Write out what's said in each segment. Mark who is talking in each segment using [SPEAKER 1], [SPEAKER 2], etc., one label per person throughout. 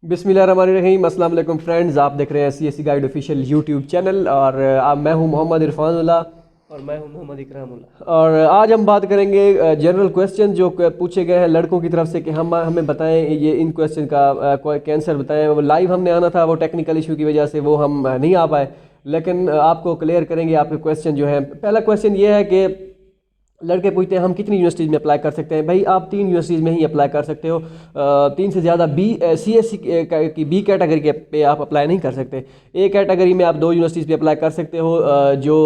[SPEAKER 1] बिस्मिल्लाहिर्रहमानिर्रहीम। अस्सलाम वालेकुम फ्रेंड्स, आप देख रहे हैं CSE guide official YouTube channel और मैं हूं मोहम्मद इरफानुल्लाह
[SPEAKER 2] और मैं हूं मोहम्मद इकरामुल्लाह।
[SPEAKER 1] और आज हम बात करेंगे जनरल क्वेश्चन जो पूछे गए हैं लड़कों की तरफ से कि हम हमें बताएं ये इन क्वेश्चन का कोई आंसर बताएं। वो लाइव हमने आना था, वो टेक्निकल इशू की वजह से वो हम नहीं आ पाए, लेकिन आपको क्लियर करेंगे आपके क्वेश्चन जो हैं। पहला क्वेश्चन ये है कि लड़के पूछते हैं हम कितनी यूनिवर्सिटीज़ में अप्लाई कर सकते हैं। भाई आप 3 यूनिवर्सिटीज़ में ही अप्लाई कर सकते हो, 3 से ज़्यादा CSE की B कैटेगरी के पे आप अप्लाई नहीं कर सकते। A कैटेगरी में आप 2 यूनिवर्सिटीज़ पे अप्लाई कर सकते हो, जो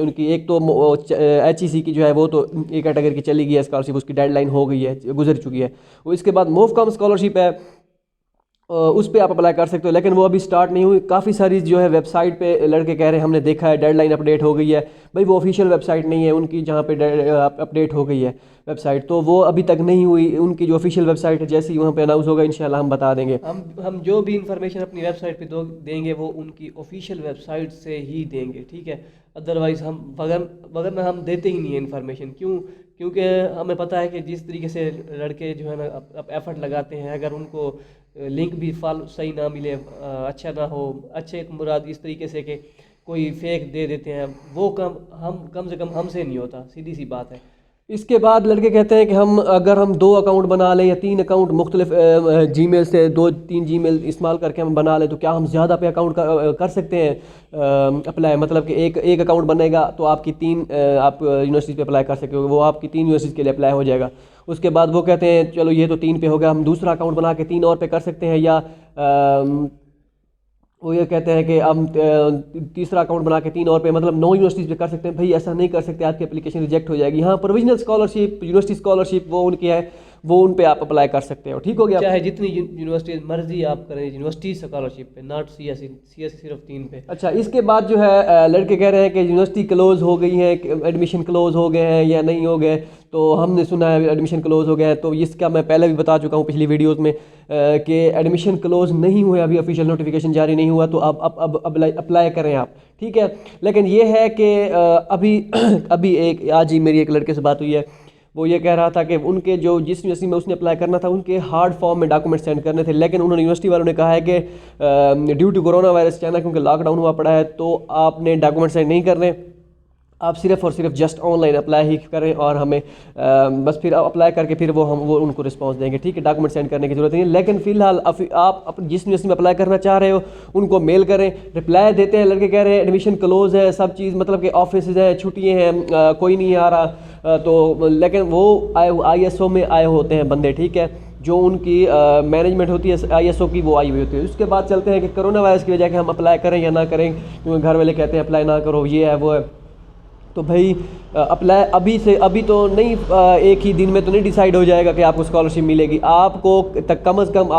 [SPEAKER 1] उनकी एक तो HEC की जो है वो तो A कैटेगरी की चली गई है स्कॉलरशिप, उसकी डेडलाइन हो गई है, गुजर चुकी है। वो इसके बाद मोफकॉम स्कॉलरशिप है, उस पर आप अप्लाई कर सकते हो, लेकिन वो अभी स्टार्ट नहीं हुई। काफ़ी सारी जो है वेबसाइट पे लड़के कह रहे हैं हमने देखा है डेडलाइन अपडेट हो गई है। भाई वो ऑफिशियल वेबसाइट नहीं है उनकी जहाँ पे अपडेट हो गई है वेबसाइट, तो वो अभी तक नहीं हुई। उनकी जो ऑफिशियल वेबसाइट है जैसे ही वहाँ पे अनाउंस होगा इंशाल्लाह हम बता देंगे।
[SPEAKER 2] हम जो भी इंफॉर्मेशन अपनी वेबसाइट पे देंगे वो उनकी ऑफिशियल वेबसाइट से ही देंगे, ठीक है। अदरवाइज़ हम वगरना हम देते ही नहीं है इन्फॉर्मेशन। क्योंकि हमें पता है कि जिस तरीके से लड़के जो है ना अब एफर्ट लगाते हैं, अगर उनको लिंक भी फॉलो सही ना मिले, अच्छा ना हो, अच्छे मुराद इस तरीके से कि कोई फेक दे देते हैं, वो कम से कम हमसे नहीं होता, सीधी सी बात है।
[SPEAKER 1] इसके बाद लड़के कहते हैं कि अगर हम 2 अकाउंट बना लें या 3 अकाउंट मुख्तलिफ जीमेल से 2-3 जीमेल इस्तेमाल करके हम बना लें तो क्या हम ज़्यादा पे अकाउंट कर सकते हैं अप्लाई। मतलब कि एक अकाउंट बनेगा तो आपकी 3 आप यूनिवर्सिटी पे अप्लाई कर सकते हो, वो आपकी 3 यूनिवर्सिटी के लिए अप्लाई हो जाएगा। उसके बाद वो कहते हैं चलो ये तो 3 पे हो गया, हम दूसरा अकाउंट बना के 3 और पे कर सकते हैं, या वो ये कहते हैं कि हम तीसरा अकाउंट बना के 3 और पे मतलब 9 यूनिवर्सिटीज़ पे कर सकते हैं। भाई ऐसा नहीं कर सकते, आपकी एप्लीकेशन रिजेक्ट हो जाएगी। हाँ, प्रोविजनल स्कॉलरशिप, यूनिवर्सिटी स्कॉलरशिप वो उनकी है, वो उन पे आप अप्लाई कर सकते हो। ठीक हो गया।
[SPEAKER 2] चाहे जितनी यूनिवर्सिटी मर्जी आप करें यूनिवर्सिटी स्कॉलरशिप पे, नॉट CSE सिर्फ 3 पे।
[SPEAKER 1] अच्छा, इसके बाद जो है लड़के कह रहे हैं कि यूनिवर्सिटी क्लोज हो गई है, एडमिशन क्लोज हो गए हैं या नहीं हो गए। तो हमने सुना है एडमिशन क्लोज हो गया है, तो इसका मैं पहले भी बता चुका हूँ पिछली वीडियोस में कि एडमिशन क्लोज नहीं हुए, अभी ऑफिशियल नोटिफिकेशन जारी नहीं हुआ, तो अब अप्लाई करें आप, ठीक है। लेकिन ये है कि अभी अभी आज ही मेरी एक लड़के से बात हुई है, वो ये कह रहा था कि उनके जो जिस यूनिवर्सिटी में उसने अप्लाई करना था उनके हार्ड फॉर्म में डॉक्यूमेंट सेंड करने थे, लेकिन उन्होंने यूनिवर्सिटी वालों ने कहा है कि due to corona virus China क्योंकि लॉकडाउन हुआ पड़ा है तो आपने डॉक्यूमेंट सेंड नहीं करने, आप सिर्फ और सिर्फ जस्ट ऑनलाइन अप्लाई ही करें और हमें बस फिर अप्लाई करके फिर वो उनको रिस्पांस देंगे, ठीक है। डॉक्यूमेंट सेंड करने की जरूरत नहीं है। लेकिन फिलहाल आप जिस यूनिवर्सिटी में अप्लाई करना चाह रहे हो उनको मेल करें, रिप्लाई देते हैं। लड़के कह रहे हैं एडमिशन क्लोज है, सब चीज़ मतलब कि ऑफिस है, छुट्टियाँ हैं, कोई नहीं आ रहा, तो लेकिन वो ISO में आए होते हैं बंदे, ठीक है, जो उनकी मैनेजमेंट होती है ISO की, वो आई हुई होती है। उसके बाद चलते हैं कि कोरोना वायरस की वजह से हम अप्लाई करें या ना करें, क्योंकि घर वाले कहते हैं अप्लाई ना करो, ये है वो है। तो भाई अप्लाई अभी तो नहीं, एक ही दिन में तो नहीं डिसाइड हो जाएगा कि आपको स्कॉलरशिप मिलेगी। आपको तक कम से कम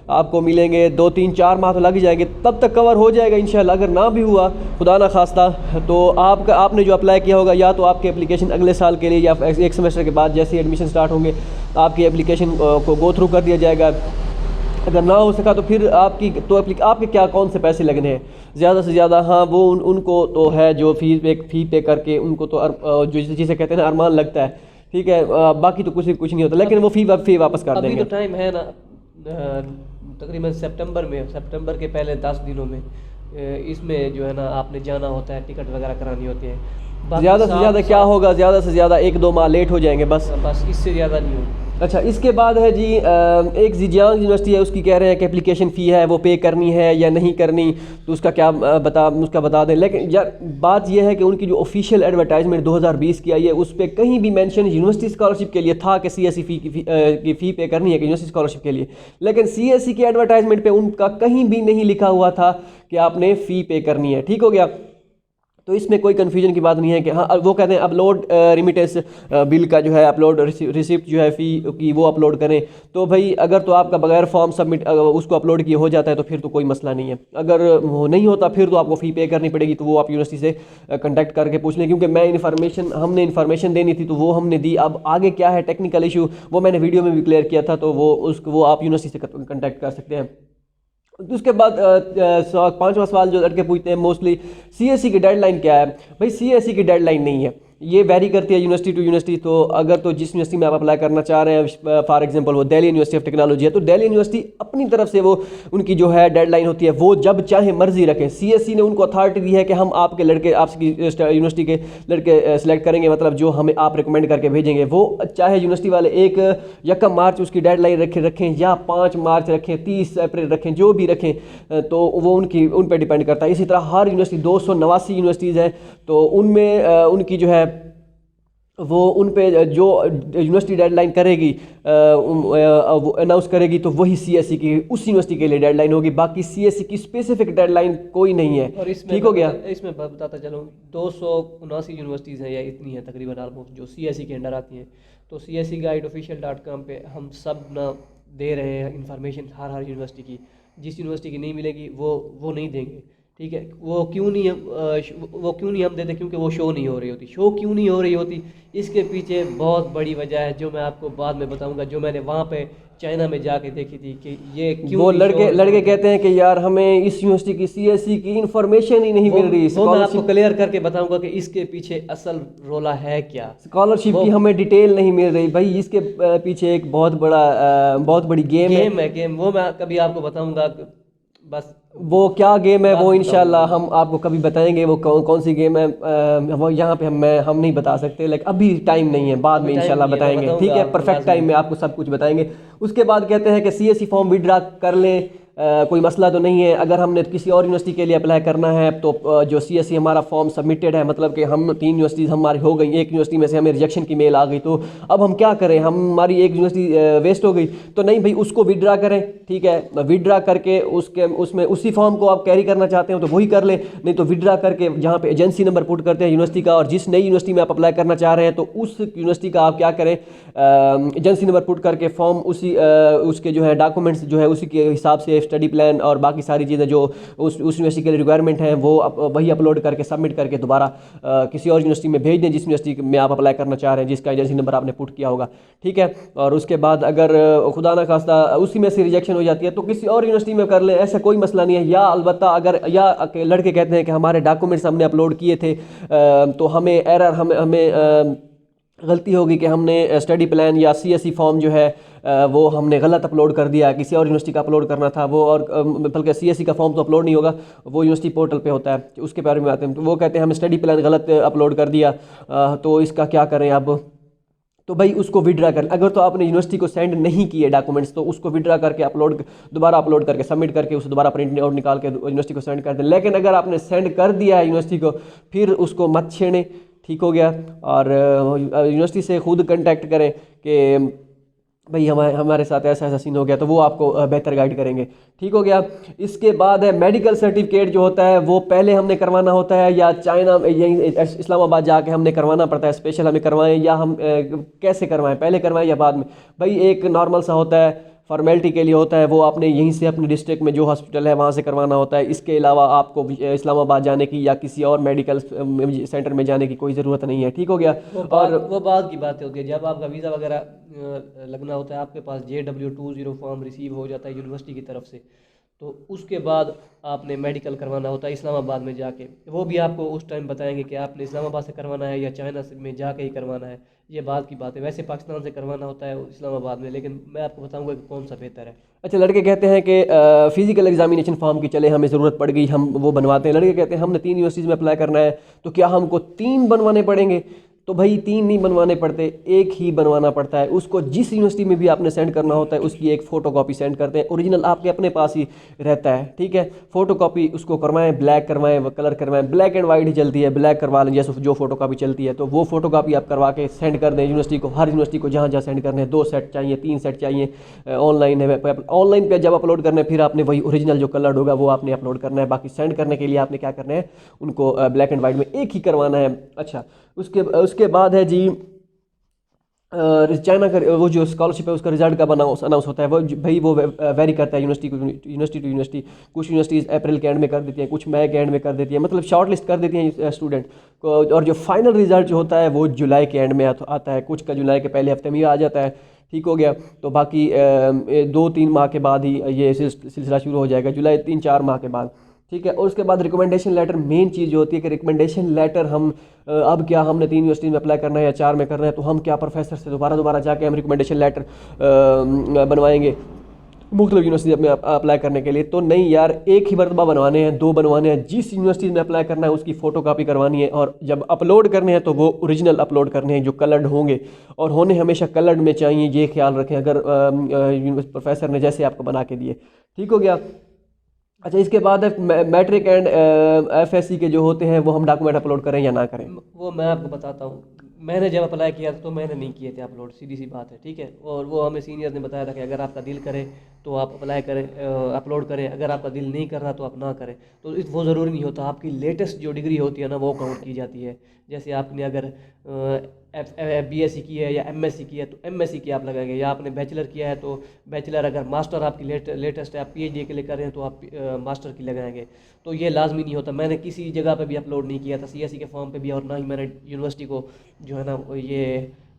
[SPEAKER 1] आपको मिलेंगे 2-3-4 माह तो लग ही जाएंगे, तब तक कवर हो जाएगा इंशाल्लाह। अगर ना भी हुआ खुदा ना खास्ता, तो आपने जो अप्लाई किया होगा या तो आपकी एप्लीकेशन अगले साल के लिए या एक सेमेस्टर के बाद जैसे ही एडमिशन स्टार्ट होंगे आपकी एप्लीकेशन को गो थ्रू कर दिया जाएगा। अगर ना हो सका तो फिर आपके क्या कौन से पैसे लगने हैं ज़्यादा से ज़्यादा। हाँ, वो उनको तो है जो फ़ी पे करके उनको तो जो जिसे कहते हैं ना अरमान लगता है, ठीक है। बाकी तो कुछ नहीं होता, लेकिन वो फ़ी वापस कर देंगे।
[SPEAKER 2] अभी तो टाइम है ना, तकरीबन सितंबर के पहले 10 दिनों में इसमें जो है ना आपने जाना होता है, टिकट वगैरह करानी होती है।
[SPEAKER 1] ज़्यादा से ज़्यादा क्या होगा, ज़्यादा से ज़्यादा 1-2 माह लेट हो जाएंगे बस,
[SPEAKER 2] इससे ज़्यादा नहीं होगा।
[SPEAKER 1] अच्छा, इसके बाद है जी एक जिजियांग यूनिवर्सिटी है, उसकी कह रहे हैं कि एप्लीकेशन फ़ी है वो पे करनी है या नहीं करनी, तो उसका बता दें। लेकिन यार बात यह है कि उनकी जो ऑफिशियल एडवर्टाइजमेंट 2020 की आई है उस पर कहीं भी मेंशन यूनिवर्सिटी स्कॉलरशिप के लिए था कि CSE की फ़ी पे करनी है कि यूनिवर्सिटी स्कॉलरशिप के लिए, लेकिन CSE की एडवर्टाइजमेंट पर उनका कहीं भी नहीं लिखा हुआ था कि आपने फ़ी पे करनी है। ठीक हो गया, तो इसमें कोई कन्फ्यूजन की बात नहीं है कि हाँ वो कहते हैं अपलोड रिमिटेंस बिल का जो है अपलोड रिसिप्ट जो है फ़ी की वो अपलोड करें। तो भाई अगर तो आपका बगैर फॉर्म सबमिट उसको अपलोड किए हो जाता है तो फिर तो कोई मसला नहीं है। अगर वो नहीं होता फिर तो आपको फ़ी पे करनी पड़ेगी, तो वो आप यूनिवर्सिटी से कॉन्टैक्ट करके पूछ लें, क्योंकि हमने इन्फॉर्मेशन देनी थी तो वो हमने दी। अब आगे क्या है टेक्निकल इशू वो मैंने वीडियो में भी क्लियर किया था, तो वो आप यूनिवर्सिटी से कॉन्टैक्ट कर सकते हैं। उसके बाद 5वां सवाल जो लड़के पूछते हैं मोस्टली, CSE की डेडलाइन क्या है। भाई CSE की डेडलाइन नहीं है, ये वेरी करती है यूनिवर्सिटी टू यूनिवर्सिटी। तो अगर तो जिस यूनिवर्सिटी में आप अप्लाई करना चाह रहे हैं, फॉर एग्जांपल वो दिल्ली यूनिवर्सिटी ऑफ टेक्नोलॉजी है, तो दिल्ली यूनिवर्सिटी अपनी तरफ से वो उनकी जो है डेडलाइन होती है वो जब चाहे मर्जी रखें। सीएससी ने उनको अथॉरिटी दी है कि हम आपके लड़के, आपकी यूनिवर्सिटी के लड़के सेलेक्ट करेंगे, मतलब जो हमें आप रिकमेंड करके भेजेंगे, वो चाहे यूनिवर्सिटी वाले 1 मार्च उसकी डेडलाइन रखें या 5 मार्च रखें, 30 अप्रैल रखें, जो भी रखें, तो वो उन पर डिपेंड करता है। इसी तरह हर यूनिवर्सिटी 289 यूनिवर्सिटीज़ हैं, तो उनमें उनकी जो है वो उन पे जो यूनिवर्सिटी डेडलाइन करेगी, वो अनाउंस करेगी, तो वही सीएससी की उस यूनिवर्सिटी के लिए डेडलाइन होगी। बाकी सीएससी की स्पेसिफिक डेडलाइन कोई नहीं है।
[SPEAKER 2] और इसमें
[SPEAKER 1] ठीक हो गया।
[SPEAKER 2] इसमें बताता चलूँ 279 यूनिवर्सिटीज़ हैं या इतनी है तकरीबन ऑलमोस्ट जो सीएससी के अंडर आती हैं। तो CSE गाइड official.com पे हम सब ना दे रहे हैं इंफॉर्मेशन हर यूनिवर्सिटी की। जिस यूनिवर्सिटी की नहीं मिलेगी वो नहीं देंगे, ठीक है। वो क्यों नहीं हम देते, क्योंकि वो शो नहीं हो रही होती। शो क्यों नहीं हो रही होती, इसके पीछे बहुत बड़ी वजह है जो मैं आपको बाद में बताऊंगा, जो मैंने वहाँ पे चाइना में जाके देखी थी कि ये क्यों
[SPEAKER 1] वो
[SPEAKER 2] नहीं show
[SPEAKER 1] लड़के कहते हैं कि यार हमें इस यूनिवर्सिटी की सीएससी की इंफॉर्मेशन ही नहीं मिल रही।
[SPEAKER 2] वो मैं आपको क्लियर करके बताऊंगा कि इसके पीछे असल रोला है क्या।
[SPEAKER 1] स्कॉलरशिप की हमें डिटेल नहीं मिल रही भाई, इसके पीछे एक बहुत बड़ी गेम है।
[SPEAKER 2] वो मैं कभी आपको बताऊंगा। बस
[SPEAKER 1] वो क्या गेम है वो इंशाल्लाह हम आपको कभी बताएंगे, वो कौन सी गेम है, वो यहाँ पे हम नहीं बता सकते, लेकिन अभी टाइम नहीं है, बाद में इंशाल्लाह बताएंगे। ठीक है, परफेक्ट टाइम में आपको सब कुछ बताएंगे। उसके बाद कहते हैं कि सीएससी फॉर्म विड्रा कर लें, कोई मसला तो नहीं है। अगर हमने किसी और यूनिवर्सिटी के लिए अप्लाई करना है तो जो सीएससी हमारा फॉर्म सबमिटेड है, मतलब कि हम 3 यूनिवर्सिटीज़ हमारी हो गई, एक यूनिवर्सिटी में से हमें रिजेक्शन की मेल आ गई, तो अब हम क्या करें, हमारी एक यूनिवर्सिटी वेस्ट हो गई। तो नहीं भाई, उसको विड्रा करें, ठीक है। विड्रा करके उसमें उसी फॉर्म को आप कैरी करना चाहते हो तो वही कर लें, नहीं तो विड्रा करके जहाँ पे एजेंसी नंबर पुट करते हैं यूनिवर्सिटी का, और जिस नई यूनिवर्सिटी में आप अप्लाई करना चाह रहे हैं तो उस यूनिवर्सिटी का आप क्या करें, एजेंसी नंबर पुट करके फॉर्म उसके जो है डॉक्यूमेंट्स जो है उसी के हिसाब से स्टडी प्लान और बाकी सारी चीज़ें जो उस यूनिवर्सिटी के लिए रिक्वायरमेंट हैं वो वही अपलोड करके सबमिट करके दोबारा किसी और यूनिवर्सिटी में भेज दें जिस यूनिवर्सिटी में आप अप्लाई करना चाह रहे हैं, जिसका एजेंसी नंबर आपने पुट किया होगा। ठीक है। और उसके बाद अगर खुदा ना खास्ता उसी में से रिजेक्शन हो जाती है तो किसी और यूनिवर्सिटी में कर लें, ऐसा कोई मसला नहीं है। या अलबत्ता अगर लड़के कहते हैं कि हमारे डॉक्यूमेंट्स हमने अपलोड किए थे तो हमें एरर हमें गलती होगी कि हमने स्टडी प्लान या सीएससी फॉर्म जो है वो हमने गलत अपलोड कर दिया, किसी और यूनिवर्सिटी का अपलोड करना था वो, और बल्कि सीएससी का फॉर्म तो अपलोड नहीं होगा, वो यूनिवर्सिटी पोर्टल पे होता है, उसके बारे में आते हैं। तो वो कहते हैं हमने स्टडी प्लान गलत अपलोड कर दिया, तो इसका क्या करें अब। तो भाई उसको विड्रा कर, अगर तो आपने यूनिवर्सिटी को सेंड नहीं किए डॉक्यूमेंट्स तो उसको विड्रा करके दोबारा अपलोड करके सबमिट करके उसे दोबारा प्रिंट आउट निकाल के यूनिवर्सिटी को सेंड कर दें। लेकिन अगर आपने सेंड कर दिया है यूनिवर्सिटी को, फिर उसको मत छेड़ें। ठीक हो गया। और यूनिवर्सिटी से खुद कांटेक्ट करें कि भाई हमारे साथ ऐसा ऐसा सीन हो गया, तो वो आपको बेहतर गाइड करेंगे। ठीक हो गया। इसके बाद है मेडिकल सर्टिफिकेट जो होता है वो पहले हमने करवाना होता है या चाइना यहीं इस्लामाबाद जाके हमने करवाना पड़ता है, स्पेशल हमें करवाएं या हम कैसे करवाएं, पहले करवाएं या बाद में। भाई एक नॉर्मल सा होता है, फॉर्मेलिटी के लिए होता है, वो आपने यहीं से अपने डिस्ट्रिक्ट में जो हॉस्पिटल है वहाँ से करवाना होता है। इसके अलावा आपको इस्लामाबाद जाने की या किसी और मेडिकल सेंटर में जाने की कोई ज़रूरत नहीं है। ठीक हो गया।
[SPEAKER 2] और वो बाद की बात होती है जब आपका वीज़ा वगैरह लगना होता है, आपके पास JW20 फॉर्म रिसीव हो जाता है यूनिवर्सिटी की तरफ से, तो उसके बाद आपने मेडिकल करवाना होता है इस्लामाबाद में जाके। वो भी आपको उस टाइम बताएंगे कि आपने इस्लामाबाद से करवाना है या चाइना में जाके ही करवाना है, ये बात की बात है। वैसे पाकिस्तान से करवाना होता है इस्लामाबाद में, लेकिन मैं आपको बताऊंगा कि कौन सा बेहतर है।
[SPEAKER 1] अच्छा, लड़के कहते हैं कि फिजिकल एग्जामिनेशन फॉर्म की चले हमें ज़रूरत पड़ गई, हम वो बनवाते हैं। लड़के कहते हैं हमने 3 यूनिवर्सिटीज़ में अप्लाई करना है, तो क्या हमको 3 बनवाने पड़ेंगे? तो भाई 3 नहीं बनवाने पड़ते, एक ही बनवाना पड़ता है। उसको जिस यूनिवर्सिटी में भी आपने सेंड करना होता है उसकी एक फ़ोटोकॉपी सेंड करते हैं, ओरिजिनल आपके अपने पास ही रहता है। ठीक है। फ़ोटोकॉपी उसको करवाएं, ब्लैक करवाएं, कलर करवाएं, ब्लैक एंड वाइट ही चलती है, ब्लैक करवा लें जैसे जो फ़ोटोकॉपी चलती है, तो वो फ़ोटोकॉपी आप करवा के सेंड कर दें यूनिवर्सिटी को। हर यूनिवर्सिटी को जहाँ जहाँ सेंड करने हैं, 2 सेट चाहिए, 3 सेट चाहिए। ऑनलाइन है, ऑनलाइन पे जब अपलोड करना है फिर आपने वही ओरिजिनल जो कलर्ड होगा वो आपने अपलोड करना है। बाकी सेंड करने के लिए आपने क्या करना है, उनको ब्लैक एंड वाइट में एक ही करवाना है। अच्छा, उसके बाद है जी चाइना का वो जो स्कॉलरशिप है उसका रिजल्ट कब अनाउंस होता है। वो भाई वो वेरी करता है यूनिवर्सिटी टू यूनिवर्सिटी। कुछ यूनिवर्सिटीज़ अप्रैल के एंड में कर देती हैं, कुछ मई के एंड में कर देती हैं, मतलब शॉर्ट लिस्ट कर देती हैं स्टूडेंट को। और जो फाइनल रिजल्ट जो होता है वो जुलाई के एंड में आता है, कुछ का जुलाई के पहले हफ्ते में आ जाता है। ठीक हो गया। तो बाकी 2-3 माह के बाद ही ये सिलसिला शुरू हो जाएगा, जुलाई 3-4 माह के बाद। ठीक है। और उसके बाद रिकमेंडेशन लेटर, मेन चीज़ जो होती है कि रिकमेंडेशन लेटर हम अब क्या हमने 3 यूनिवर्सिटीज़ में अप्लाई करना है या 4 में करना है, तो हम क्या प्रोफेसर से दोबारा जाके हम रिकमेंडेशन लेटर बनवाएंगे मुख्तलिफ यूनिवर्सिटी में अप्लाई करने के लिए? तो नहीं यार, एक ही मरतबा बनवाने हैं, 2 बनवाने हैं। जिस यूनिवर्सिटी में अप्लाई करना है उसकी फ़ोटो कापी करवानी है, और जब अपलोड करने हैं तो वो ओरिजिनल अपलोड करने हैं जो कलर्ड होंगे, और होने हमेशा कलर्ड में चाहिए, ये ख्याल रखें। अगर प्रोफेसर ने जैसे आपको बना के दिए, ठीक हो गया। अच्छा, इसके बाद है मैट्रिक एंड एफएससी के जो होते हैं, वो हम डॉक्यूमेंट अपलोड करें या ना करें?
[SPEAKER 2] वो मैं आपको बताता हूँ। मैंने जब अप्लाई किया था तो मैंने नहीं किए थे अपलोड, सीधी सी बात है, ठीक है। और वो हमें सीनियर ने बताया था कि अगर आपका दिल करे तो आप अप्लाई करें, अपलोड करें, अगर आपका दिल नहीं कर रहा तो आप ना करें। तो वो ज़रूरी नहीं होता, आपकी लेटेस्ट जो डिग्री होती है ना वो काउंट की जाती है। जैसे आपने अगर बीएससी की है या एमएससी की है तो एमएससी की आप लगाएंगे, या आपने बैचलर किया है तो बैचलर, अगर मास्टर आपकी लेटेस्ट है, आप पीएचडी के लिए कर रहे हैं तो आप मास्टर की लगाएंगे। तो ये लाजमी नहीं होता। मैंने किसी जगह पे भी अपलोड नहीं किया था, सीएससी के फॉर्म पे भी, और ना ही मैंने यूनिवर्सिटी को जो है ना ये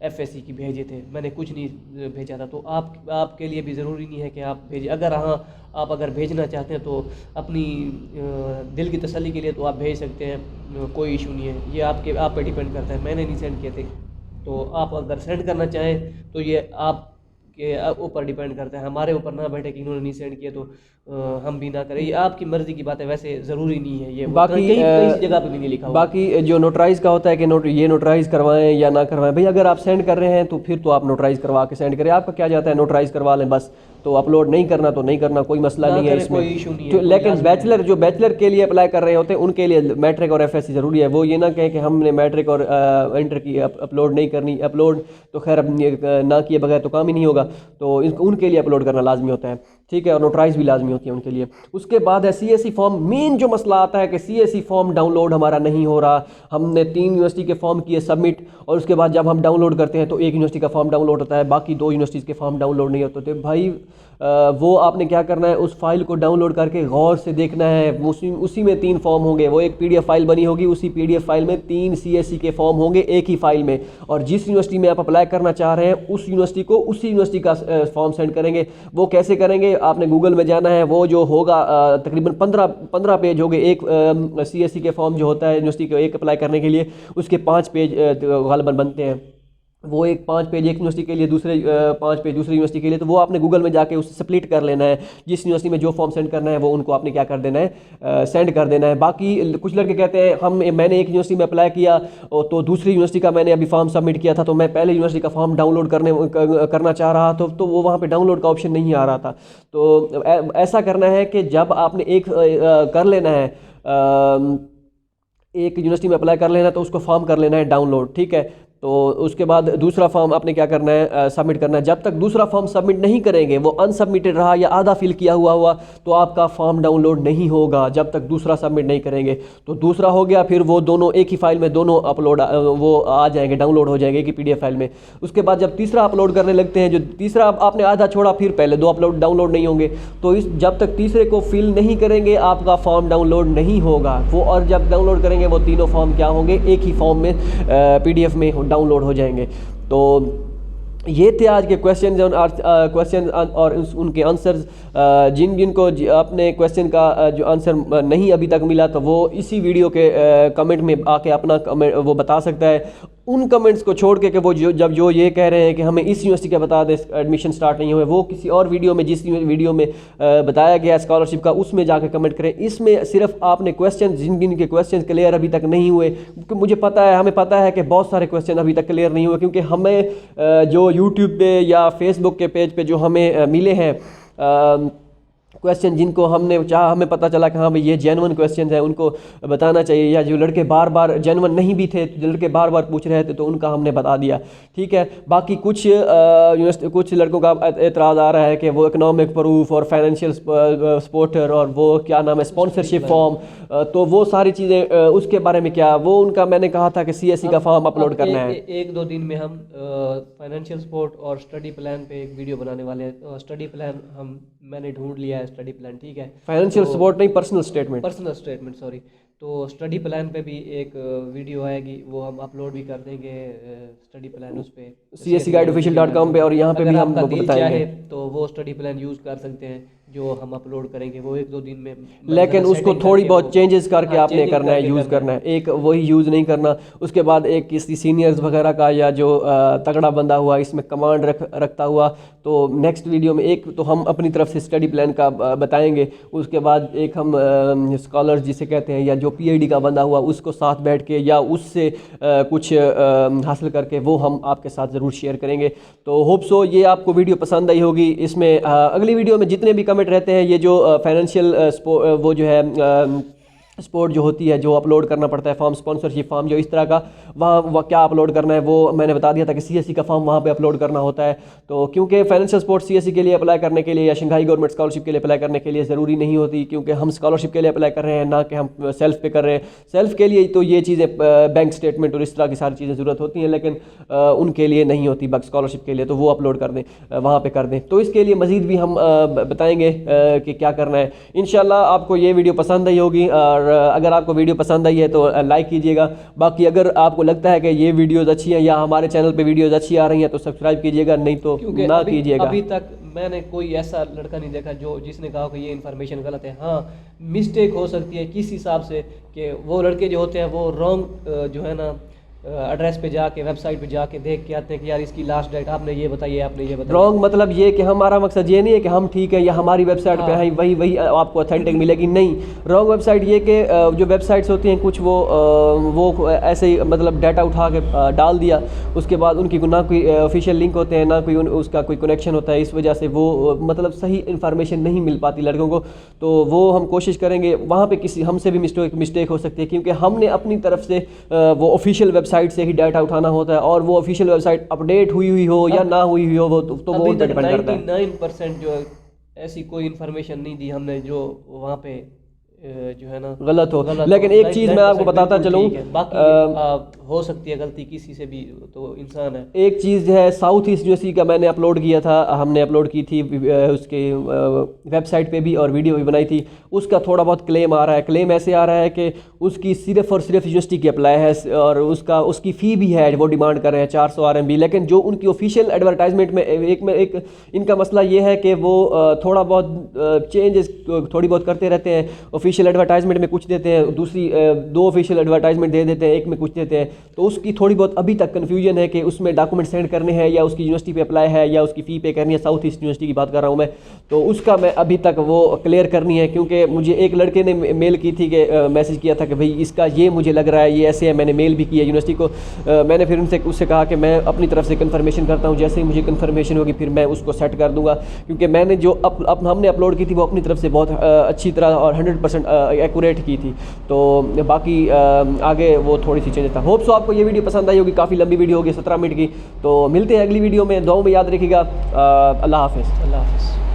[SPEAKER 2] एफएससी की भेजे थे, मैंने कुछ नहीं भेजा था। तो आपके लिए भी ज़रूरी नहीं है कि आप भेजें। अगर हाँ, आप अगर भेजना चाहते हैं तो अपनी दिल की तसल्ली के लिए तो आप भेज सकते हैं, कोई इशू नहीं है। ये आप पे डिपेंड करता है। मैंने नहीं सेंड किए थे, तो आप अगर सेंड करना चाहें तो ये आपके ऊपर डिपेंड करता है। हमारे ऊपर ना बैठे कि इन्होंने नहीं सेंड किए तो हम भी ना करें। ये आपकी मर्ज़ी की बात है, वैसे ज़रूरी नहीं है। ये
[SPEAKER 1] बाकी
[SPEAKER 2] कहीं जगह पे भी नहीं लिखा हुआ।
[SPEAKER 1] बाकी जो नोटराइज का होता है कि ये नोटराइज करवाएं या ना करवाएं, भाई अगर आप सेंड कर रहे हैं तो फिर तो आप नोटराइज करवा के सेंड करें। आपका क्या जाता है, नोटराइज करवा लें बस। तो अपलोड नहीं करना तो नहीं करना, कोई मसला नहीं है इसमें,
[SPEAKER 2] कोई इशू नहीं
[SPEAKER 1] तो
[SPEAKER 2] है।
[SPEAKER 1] लेकिन बैचलर के लिए अप्लाई कर रहे होते हैं उनके लिए मैट्रिक और एफएससी ज़रूरी है। वो ये ना कहें कि हमने मैट्रिक और इंटर की अपलोड नहीं करनी। अपलोड तो खैर ना किए बगैर तो काम ही नहीं होगा, तो उनके लिए अपलोड करना लाजमी होता है, ठीक है। और नोटराइज भी लाजमी होती है उनके लिए। उसके बाद है सीएससी फॉर्म। मेन जो मसला आता है कि सीएससी फॉर्म डाउनलोड हमारा नहीं हो रहा। हमने 3 यूनिवर्सिटी के फॉर्म किए सबमिट, और उसके बाद जब हम डाउनलोड करते हैं तो एक यूनिवर्सिटी का फॉर्म डाउनलोड होता है, बाकी 2 यूनिवर्सिटीज़ के फॉर्म डाउनलोड नहीं होते। तो भाई वो आपने क्या करना है, उस फाइल को डाउनलोड करके गौर से देखना है। उसी में 3 फॉर्म होंगे, वो एक पीडीएफ फाइल बनी होगी, उसी पीडीएफ फाइल में 3 सीएससी के फॉर्म होंगे एक ही फाइल में। और जिस यूनिवर्सिटी में आप अप्लाई करना चाह रहे हैं उस यूनिवर्सिटी को उसी यूनिवर्सिटी का फॉर्म सेंड करेंगे। वो कैसे करेंगे, आपने गूगल में जाना है, वो जो होगा तकरीबन 15 पेज होंगे। एक सीएससी के फॉर्म जो होता है यूनिवर्सिटी को एक अप्लाई करने के लिए, उसके 5 पेज गालिबन बनते हैं। वो 5 पेज एक यूनिवर्सिटी के लिए, दूसरे 5 पेज दूसरी यूनिवर्सिटी के लिए। तो वो आपने गूगल में जाके उसे स्प्लिट कर लेना है। जिस यूनिवर्सिटी में जो फॉर्म सेंड करना है वो उनको आपने क्या कर देना है, सेंड कर देना है। बाकी कुछ लड़के कहते हैं मैंने एक यूनिवर्सिटी में अप्लाई किया तो दूसरी यूनिवर्सिटी का मैंने अभी फॉर्म सबमिट किया था, तो मैं पहले यूनिवर्सिटी का फॉर्म डाउनलोड करना चाह रहा था, तो वो वहाँ पर डाउनलोड का ऑप्शन नहीं आ रहा था। तो ऐसा करना है कि जब आपने एक कर लेना है, एक यूनिवर्सिटी में अप्लाई कर लेना, तो उसको फॉर्म कर लेना है डाउनलोड, ठीक है। तो उसके बाद दूसरा फॉर्म आपने क्या करना है, सबमिट करना है। जब तक दूसरा फॉर्म सबमिट नहीं करेंगे, वो अनसबमिटेड रहा या आधा फिल किया हुआ तो आपका फॉर्म डाउनलोड नहीं होगा जब तक दूसरा सबमिट नहीं करेंगे। तो दूसरा हो गया, फिर वो दोनों एक ही फाइल में दोनों अपलोड वो आ जाएंगे, डाउनलोड हो जाएंगे कि पीडीएफ फाइल में। उसके बाद जब तीसरा अपलोड करने लगते हैं, जो तीसरा आपने आधा छोड़ा, फिर पहले 2 अपलोड डाउनलोड नहीं होंगे। तो जब तक तीसरे को फिल नहीं करेंगे आपका फॉर्म डाउनलोड नहीं होगा वो। और जब डाउनलोड करेंगे वो तीनों फॉर्म क्या होंगे, एक ही फॉर्म में पीडीएफ में डाउनलोड हो जाएंगे। तो ये थे आज के क्वेश्चन और उनके आंसर्स। जिनको अपने क्वेश्चन का जो आंसर नहीं अभी तक मिला, तो वो इसी वीडियो के कमेंट में आके अपना कमेंट वो बता सकता है। उन कमेंट्स को छोड़ के कि वो जो ये कह रहे हैं कि हमें इस यूनिवर्सिटी का बता दें एडमिशन स्टार्ट नहीं हुए, वो किसी और वीडियो में, जिस वीडियो में बताया गया स्कॉलरशिप का, उसमें जाकर कमेंट करें। इसमें सिर्फ आपने क्वेश्चन, जिन के क्वेश्चन क्लियर अभी तक नहीं हुए, क्योंकि हमें पता है कि बहुत सारे क्वेश्चन अभी तक क्लियर नहीं हुए, क्योंकि हमें जो यूट्यूब पे या फेसबुक के पेज पे जो हमें मिले हैं क्वेश्चन, जिनको हमें पता चला कि हाँ भाई ये जेन्युइन क्वेश्चन है, उनको बताना चाहिए। या जो लड़के बार बार जेन्युइन नहीं भी थे, जो लड़के बार बार पूछ रहे थे, तो उनका हमने बता दिया, ठीक है। बाकी कुछ लड़कों का एतराज़ आ रहा है कि वो इकोनॉमिक प्रूफ और फाइनेंशियल सपोर्टर और वो क्या नाम है, स्पॉन्सरशिप फॉर्म, तो वो सारी चीज़ें उसके बारे में क्या, वो उनका मैंने कहा था कि सीएससी का फॉर्म अपलोड करना है।
[SPEAKER 2] 1-2 दिन में हम फाइनेंशियल सपोर्ट और स्टडी प्लान पे एक वीडियो बनाने वाले हैं। स्टडी प्लान मैंने ढूंढ लिया है, स्टडी प्लान, ठीक है।
[SPEAKER 1] फाइनेंशियल सपोर्ट नहीं, पर्सनल स्टेटमेंट,
[SPEAKER 2] सॉरी। तो स्टडी प्लान पे भी एक वीडियो आएगी, वो हम अपलोड भी कर देंगे स्टडी प्लान उस पे
[SPEAKER 1] cscguideofficial.com पे, और यहाँ पे भी हम
[SPEAKER 2] आपका
[SPEAKER 1] लोग
[SPEAKER 2] दिल
[SPEAKER 1] बताएंगे।
[SPEAKER 2] चाहे तो वो स्टडी प्लान यूज़ कर सकते हैं जो हम अपलोड करेंगे, वो 1-2 दिन में
[SPEAKER 1] लेकिन उसको
[SPEAKER 2] setting
[SPEAKER 1] थोड़ी
[SPEAKER 2] करके
[SPEAKER 1] बहुत
[SPEAKER 2] वो-
[SPEAKER 1] चेंजेस करके
[SPEAKER 2] हाँ,
[SPEAKER 1] आपने
[SPEAKER 2] changing
[SPEAKER 1] करना है,
[SPEAKER 2] करके
[SPEAKER 1] यूज़ करना है, एक वही यूज़ नहीं करना। उसके बाद एक किसी सीनियर्स वगैरह का या जो तगड़ा बंदा हुआ इसमें कमांड रखता हुआ, तो नेक्स्ट वीडियो में एक तो हम अपनी तरफ से स्टडी प्लान का बताएंगे, उसके बाद एक हम स्कॉलर्स जिसे कहते हैं या जो PhD का बंदा हुआ उसको साथ बैठ के या उससे कुछ हासिल करके वो हम आपके साथ ज़रूर शेयर करेंगे। तो होप सो ये आपको वीडियो पसंद आई होगी। इसमें अगली वीडियो में जितने भी कमेंट रहते हैं, ये जो फाइनेंशियल वो जो है स्पोर्ट जो होती है, जो अपलोड करना पड़ता है फॉर्म, स्पॉन्सरशिप फॉर्म जो इस तरह का, वहाँ क्या अपलोड करना है वो मैंने बता दिया था कि CSE का फॉर्म वहाँ पे अपलोड करना होता है। तो क्योंकि फाइनेंशियल सपोर्ट CSE के लिए अप्लाई करने के लिए या शंघाई गवर्नमेंट स्कॉलरशिप के लिए अप्लाई करने के लिए ज़रूरी नहीं होती, क्योंकि हम स्कॉलरशिप के लिए अप्लाई कर रहे हैं, ना कि हम सेल्फ पे कर रहे हैं। सेल्फ के लिए तो ये चीज़ें बैंक स्टेटमेंट और इस तरह की सारी चीज़ें ज़रूरत होती हैं, लेकिन उनके लिए नहीं होती। स्कॉलरशिप के लिए तो वो अपलोड कर दें, वहाँ पर कर दें। तो इसके लिए मज़ीद भी हम बताएँगे कि क्या करना है। इंशाल्लाह आपको ये वीडियो पसंद आई होगी, और अगर आपको वीडियो पसंद आई है तो लाइक कीजिएगा। बाकी अगर आपको लगता है कि ये वीडियोज़ अच्छी हैं या हमारे चैनल पे वीडियोज़ अच्छी आ रही हैं तो सब्सक्राइब कीजिएगा, नहीं तो ना कीजिएगा।
[SPEAKER 2] अभी तक मैंने कोई ऐसा लड़का नहीं देखा जिसने कहा कि ये इन्फॉर्मेशन गलत है। हाँ, मिस्टेक हो सकती है किस हिसाब से कि वो लड़के जो होते हैं वो रॉन्ग जो है ना एड्रेस पे जाके, वेबसाइट पे जाके देख के आते हैं कि यार इसकी लास्ट डेट आपने ये बताइए, आपने ये बताइए।
[SPEAKER 1] रॉन्ग मतलब ये कि हमारा मकसद ये नहीं है कि हम ठीक है या हमारी वेबसाइट पे है वही आपको ऑथेंटिक मिलेगी, नहीं। रॉन्ग वेबसाइट ये कि जो वेबसाइट्स होती हैं कुछ वो ऐसे ही मतलब डाटा उठा के डाल दिया, उसके बाद उनकी ना कोई ऑफिशियल लिंक होते हैं, ना कोई उसका कोई कनेक्शन होता है, इस वजह से वो मतलब सही इन्फॉर्मेशन नहीं मिल पाती लड़कों को। तो वो हम कोशिश करेंगे, वहाँ पे किसी हमसे भी मिस्टेक हो सकती है, क्योंकि हमने अपनी तरफ से वो ऑफिशियल वेबसाइट से ही डाटा उठाना होता है, और वो ऑफिशियल वेबसाइट अपडेट हुई हो या ना हुई हो वो तो वो डिपेंड करता है।
[SPEAKER 2] 99% जो ऐसी कोई इन्फॉर्मेशन नहीं दी हमने जो वहाँ पे जो है ना
[SPEAKER 1] गलत हो। लेकिन एक चीज़ मैं आपको बताता चलूँ,
[SPEAKER 2] बाकी हो सकती है गलती किसी से भी, तो इंसान है।
[SPEAKER 1] एक चीज़ है, साउथ ईस्ट यूनिवर्सिटी का मैंने अपलोड किया था, हमने अपलोड की थी उसके वेबसाइट पे भी और वीडियो भी बनाई थी। उसका थोड़ा बहुत क्लेम आ रहा है। क्लेम ऐसे आ रहा है कि उसकी सिर्फ और सिर्फ यूनिवर्सिटी की अप्लाई है और उसकी फ़ी भी है, वो डिमांड कर रहे हैं 400 RMB। लेकिन जो उनकी ऑफिशियल एडवर्टाइजमेंट में एक इनका मसला ये है कि वो थोड़ा बहुत चेंजेस थोड़ी बहुत करते रहते हैं। ऑफिशियल एडवर्टाइजमेंट में कुछ देते हैं, दूसरी 2 ऑफिशियल एडवर्टाइजमेंट दे देते हैं, एक में कुछ देते हैं। तो उसकी थोड़ी बहुत अभी तक कन्फ्यूजन है कि उसमें डॉक्यूमेंट सेंड करने हैं या उसकी यूनिवर्सिटी पे अप्लाई है या उसकी फ़ी पे करनी है। साउथ ईस्ट यूनिवर्सिटी की बात कर रहा हूँ मैं, तो उसका मैं अभी तक वो क्लियर करनी है, क्योंकि मुझे एक लड़के ने मेल की थी कि मैसेज किया था कि भाई इसका ये मुझे लग रहा है, ये ऐसे है। मैंने मेल भी किया यूनिवर्सिटी को। मैंने फिर उससे कहा कि मैं अपनी तरफ से कन्फर्मेशन करता हूँ, जैसे ही मुझे कन्फर्मेशन होगी फिर मैं उसको सेट कर दूँगा, क्योंकि मैंने जो हमने अपलोड की थी वो अपनी तरफ से बहुत अच्छी तरह और 100% एक्यूरेट की थी। तो बाकी आगे वो थोड़ी सी चेंज था। होप सो आपको ये वीडियो पसंद आई होगी, काफ़ी लंबी वीडियो होगी 17 मिनट की। तो मिलते हैं अगली वीडियो में, दुआओं में याद रखिएगा। अल्लाह हाफ़िज़।
[SPEAKER 2] अल्लाह हाफ़िज़।